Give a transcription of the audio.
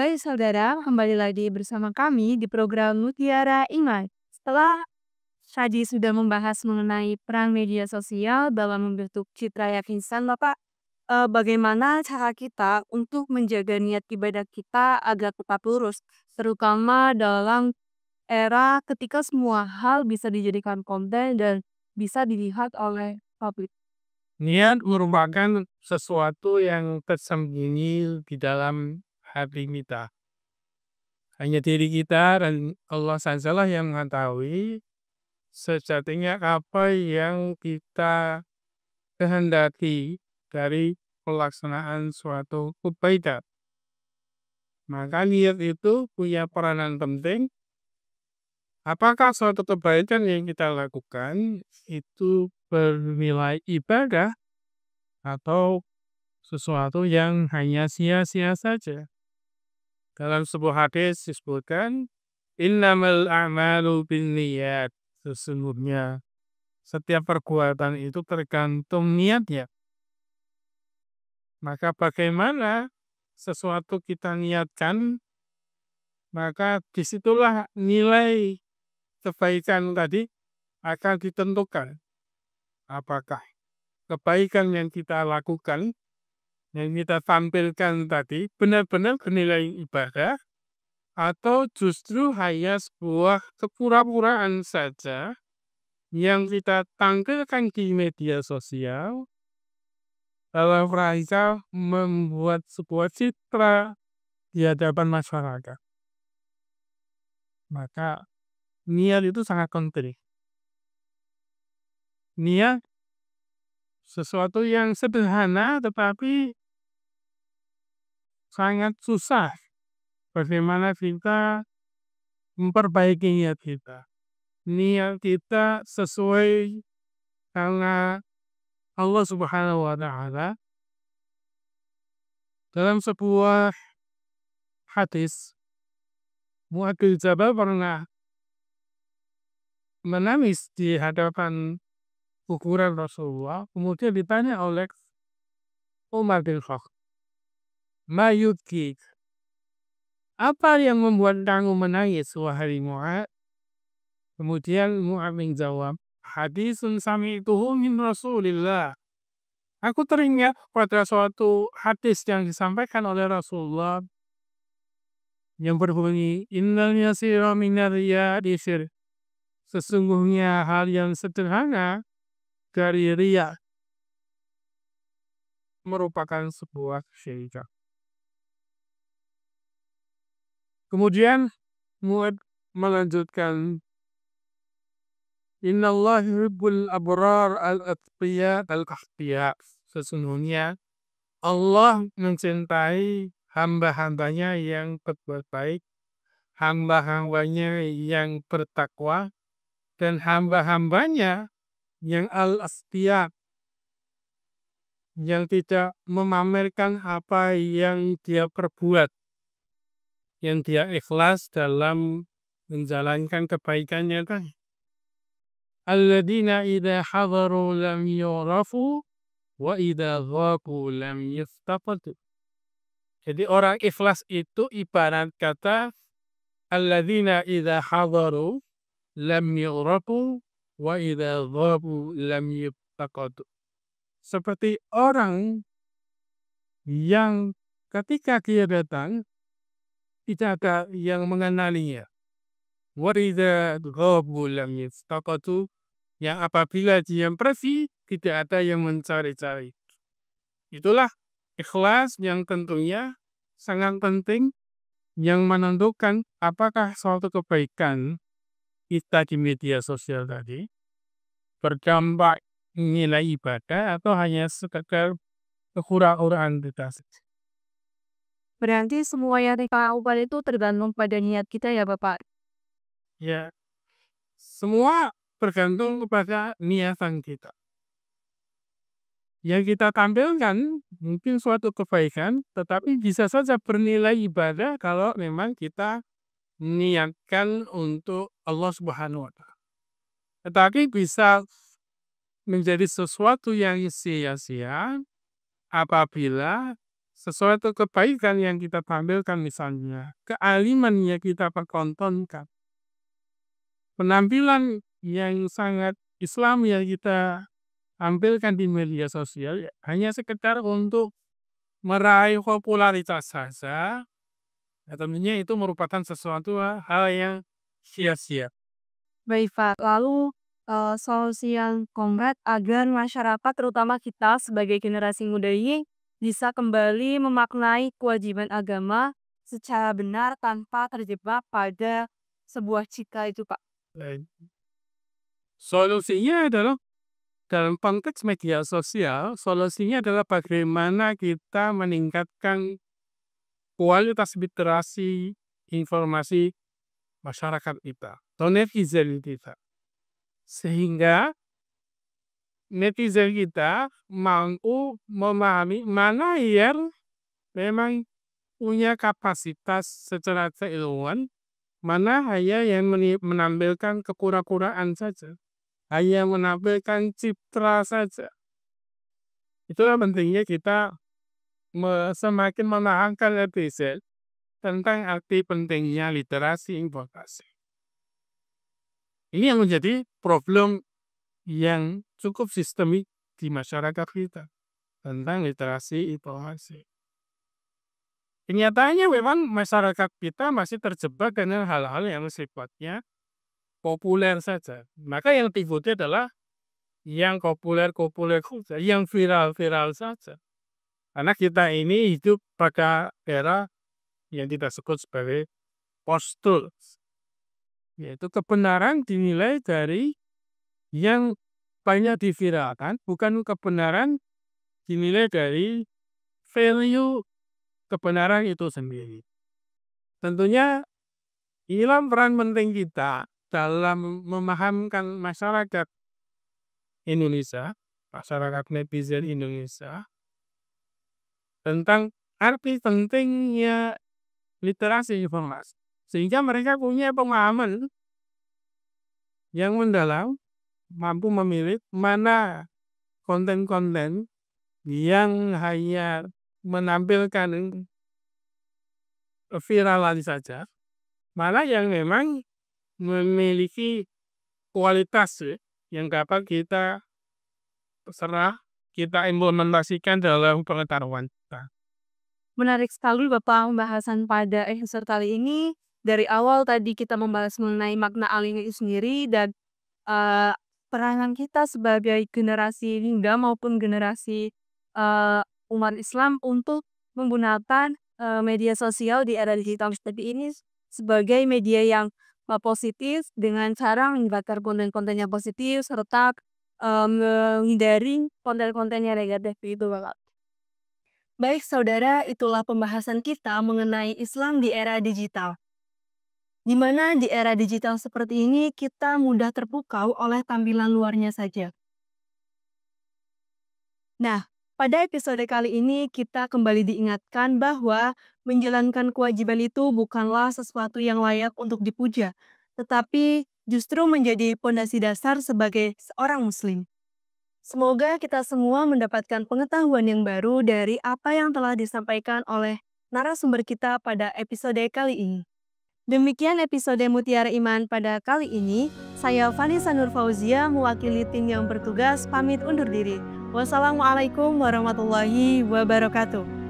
Baik saudara, kembali lagi bersama kami di program Mutiara Iman. Setelah tadi sudah membahas mengenai peran media sosial dalam membentuk citra yakin insan, Bapak, bagaimana cara kita untuk menjaga niat ibadah kita agar tetap lurus, terutama dalam era ketika semua hal bisa dijadikan konten dan bisa dilihat oleh publik. Niat merupakan sesuatu yang tersembunyi di dalam hati kita. Hanya diri kita dan Allah sajalah yang mengetahui sejatinya apa yang kita kehendaki dari pelaksanaan suatu kebaikan. Maka niat itu punya peranan penting. Apakah suatu kebaikan yang kita lakukan itu bernilai ibadah atau sesuatu yang hanya sia-sia saja? Dalam sebuah hadis disebutkan, innamal a'malu binniyat. Sesungguhnya setiap perbuatan itu tergantung niatnya. Maka bagaimana sesuatu kita niatkan, maka disitulah nilai kebaikan tadi akan ditentukan. Apakah kebaikan yang kita lakukan, yang kita tampilkan tadi, benar-benar bernilai ibadah, atau justru hanya sebuah kepura-puraan saja yang kita tampilkan di media sosial dalam rangka membuat sebuah citra di hadapan masyarakat. Maka niat itu sangat penting. Niat sesuatu yang sederhana tetapi sangat susah. Bagaimana kita memperbaiki niat kita. Niat kita sesuai karena Allah Subhanahu wa Ta'ala dalam sebuah hadis, Mu'adz bin Jabal pernah menangis di hadapan kuburan Rasulullah. Kemudian ditanya oleh Umar bin Khattab, "Ma yubkik?" Apa yang membuat kamu menangis, wahai Mu'adz? Kemudian Mu'adz menjawab, hadisun sami'tuhu min Rasulillah. Aku teringat pada suatu hadis yang disampaikan oleh Rasulullah yang berbunyi, innal yasira minar riyadi syirk. Sesungguhnya hal yang sederhana dari riya merupakan sebuah syirik. Kemudian Mu'adz melanjutkan, innallaha yuhibbul abrar al-atqiya al-kahfiya. Sesungguhnya Allah mencintai hamba-hambanya yang berbuat baik, hamba-hambanya yang bertakwa, dan hamba-hambanya yang al-asqiya, yang tidak memamerkan apa yang dia perbuat, yang dia ikhlas dalam menjalankan kebaikannya tadi. Alladzina idza hadaru lam yurafu wa idza ghabu lam yuftaqadu. Jadi orang ikhlas itu ibarat kata alladzina idza hadaru lam yurafu wa idza ghabu lam yuftaqadu. Seperti orang yang ketika dia datang tidak ada yang mengenalinya. Wa idza ghabu lam yuftaqadu. Yang apabila dia pergi, tidak ada yang mencari-cari. Itulah ikhlas yang tentunya sangat penting, yang menentukan apakah suatu kebaikan kita di media sosial tadi berdampak nilai ibadah atau hanya sekedar kehura-huraan kita saja. Berarti semua yang kita lakukan itu tergantung pada niat kita ya Bapak? Ya, semua bergantung kepada niatan kita. Yang kita tampilkan mungkin suatu kebaikan, tetapi bisa saja bernilai ibadah kalau memang kita niatkan untuk Allah Subhanahu wa Ta'ala. Tetapi bisa menjadi sesuatu yang sia-sia apabila sesuatu kebaikan yang kita tampilkan, misalnya kealiman yang kita pertontonkan, penampilan yang sangat Islam yang kita tampilkan di media sosial, ya, hanya sekedar untuk meraih popularitas saja, ya tentunya itu merupakan sesuatu hal yang sia-sia. Baik, Pak. Lalu, solusi yang konkret agar masyarakat, terutama kita sebagai generasi muda ini, bisa kembali memaknai kewajiban agama secara benar tanpa terjebak pada sebuah citra itu, Pak. Baik. Solusinya adalah dalam konteks media sosial, solusinya adalah bagaimana kita meningkatkan kualitas literasi informasi masyarakat kita atau netizen kita. Sehingga netizen kita mampu memahami mana yang memang punya kapasitas secara keilmuan, mana hanya yang menampilkan kekura-kuraan saja, hanya menampilkan citra saja. Itulah pentingnya kita semakin menahankan netizen tentang arti pentingnya literasi informasi. Ini yang menjadi problem yang cukup sistemik di masyarakat kita tentang literasi informasi. Kenyataannya memang masyarakat kita masih terjebak dengan hal-hal yang sifatnya populer saja. Maka yang diikuti adalah yang populer-populer saja, yang viral-viral saja. Karena kita ini hidup pada era yang kita sebut sebagai post-truth, yaitu kebenaran dinilai dari yang banyak diviralkan, bukan kebenaran dinilai dari value kebenaran itu sendiri. Tentunya inilah peran penting kita dalam memahamkan masyarakat Indonesia, masyarakat netizen Indonesia, tentang arti pentingnya literasi informasi. Sehingga mereka punya pemahaman yang mendalam, mampu memilih mana konten-konten yang hanya menampilkan viralan saja, mana yang memang memiliki kualitas yang dapat kita implementasikan dalam pengetahuan kita. Menarik sekali Bapak pembahasan pada episode kali ini. Dari awal tadi kita membahas mengenai makna alim itu sendiri dan peranan kita sebagai generasi muda maupun generasi umat Islam untuk menggunakan media sosial di era digital seperti ini sebagai media yang positif dengan cara menyebarkan konten-konten yang positif serta menghindari konten-konten yang negatif itu, Bapak. Baik saudara, itulah pembahasan kita mengenai Islam di era digital. Di mana di era digital seperti ini kita mudah terpukau oleh tampilan luarnya saja. Nah, pada episode kali ini kita kembali diingatkan bahwa menjalankan kewajiban itu bukanlah sesuatu yang layak untuk dipuja, tetapi justru menjadi pondasi dasar sebagai seorang muslim. Semoga kita semua mendapatkan pengetahuan yang baru dari apa yang telah disampaikan oleh narasumber kita pada episode kali ini. Demikian episode Mutiara Iman pada kali ini. Saya Vanessa Nur Fauzia mewakili tim yang bertugas pamit undur diri. Wassalamualaikum warahmatullahi wabarakatuh.